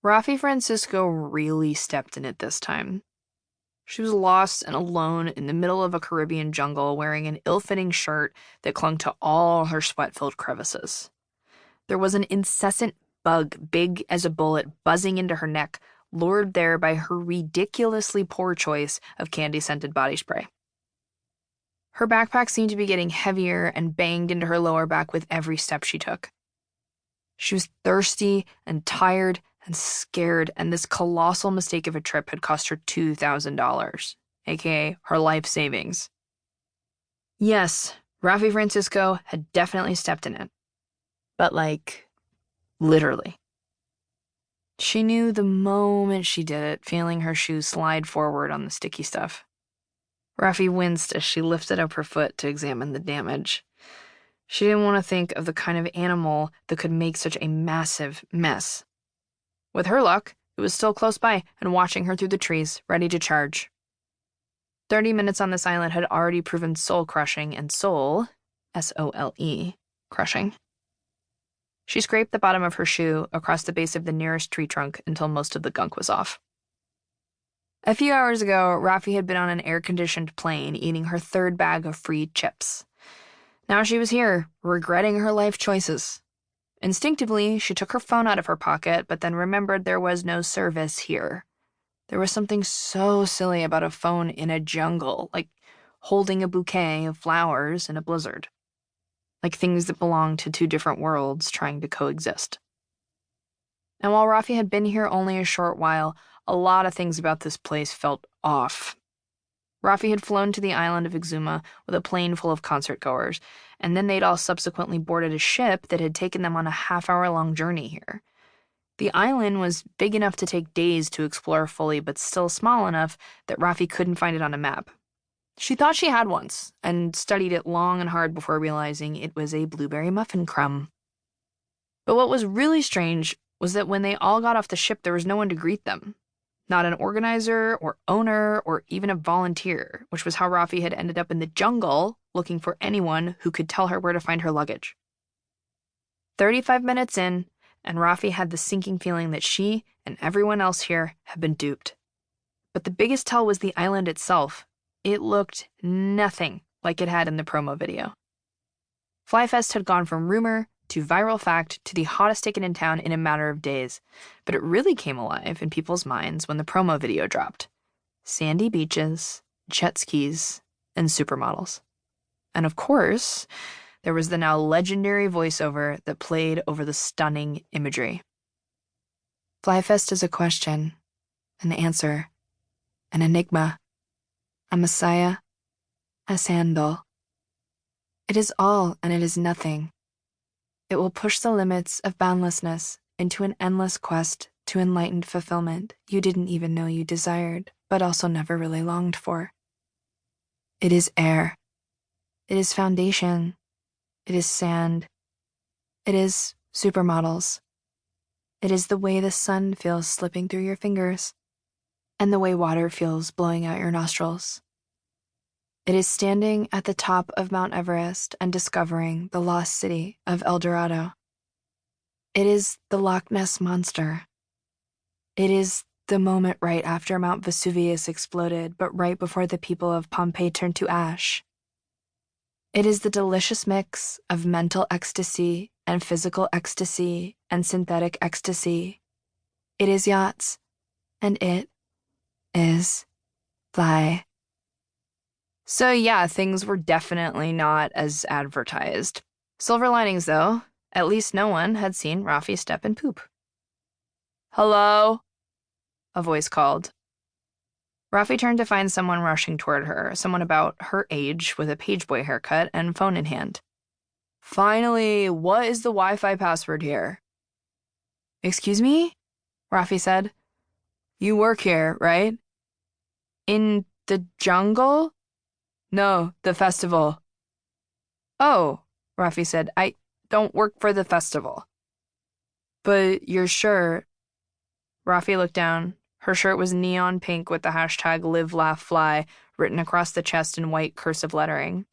Rafi Francisco really stepped in it this time. She was lost and alone in the middle of a Caribbean jungle wearing an ill-fitting shirt that clung to all her sweat-filled crevices. There was an incessant bug big as a bullet buzzing into her neck, lured there by her ridiculously poor choice of candy-scented body spray. Her backpack seemed to be getting heavier and banged into her lower back with every step she took. She was thirsty and tired and scared, and this colossal mistake of a trip had cost her $2,000, aka her life savings. Yes, Rafi Francisco had definitely stepped in it. But, literally. She knew the moment she did it, feeling her shoes slide forward on the sticky stuff. Rafi winced as she lifted up her foot to examine the damage. She didn't want to think of the kind of animal that could make such a massive mess. With her luck, it was still close by and watching her through the trees, ready to charge. 30 minutes on this island had already proven soul-crushing, and soul, S-O-L-E, crushing. She scraped the bottom of her shoe across the base of the nearest tree trunk until most of the gunk was off. A few hours ago, Rafi had been on an air-conditioned plane eating her third bag of free chips. Now she was here, regretting her life choices. Instinctively, she took her phone out of her pocket, but then remembered there was no service here. There was something so silly about a phone in a jungle, like holding a bouquet of flowers in a blizzard. Like things that belong to two different worlds trying to coexist. And while Rafi had been here only a short while, a lot of things about this place felt off. Rafi had flown to the island of Exuma with a plane full of concert-goers, and then they'd all subsequently boarded a ship that had taken them on a half-hour-long journey here. The island was big enough to take days to explore fully, but still small enough that Rafi couldn't find it on a map. She thought she had once, and studied it long and hard before realizing it was a blueberry muffin crumb. But what was really strange was that when they all got off the ship, there was no one to greet them. Not an organizer or owner or even a volunteer, which was how Rafi had ended up in the jungle looking for anyone who could tell her where to find her luggage. 35 minutes in, and Rafi had the sinking feeling that she and everyone else here had been duped. But the biggest tell was the island itself. It looked nothing like it had in the promo video. Flyfest had gone from rumor to viral fact to the hottest ticket in town in a matter of days, but it really came alive in people's minds when the promo video dropped. Sandy beaches, jet skis, and supermodels. And of course, there was the now legendary voiceover that played over the stunning imagery. Flyfest is a question, an answer, an enigma, a messiah, a sandal. It is all and it is nothing. It will push the limits of boundlessness into an endless quest to enlightened fulfillment you didn't even know you desired, but also never really longed for. It is air. It is foundation. It is sand. It is supermodels. It is the way the sun feels slipping through your fingers, and the way water feels blowing out your nostrils. It is standing at the top of Mount Everest and discovering the lost city of El Dorado. It is the Loch Ness Monster. It is the moment right after Mount Vesuvius exploded, but right before the people of Pompeii turned to ash. It is the delicious mix of mental ecstasy and physical ecstasy and synthetic ecstasy. It is yachts, and it is fly. So yeah, things were definitely not as advertised. Silver linings, though. At least no one had seen Rafi step and poop. "Hello?" a voice called. Rafi turned to find someone rushing toward her, someone about her age with a pageboy haircut and phone in hand. "Finally, what is the Wi-Fi password here?" "Excuse me?" Rafi said. "You work here, right?" "In the jungle?" "No, the festival." "Oh," Rafi said, "I don't work for the festival." "But you're sure?" Rafi looked down. Her shirt was neon pink with the hashtag Live, Laugh, Fly written across the chest in white cursive lettering.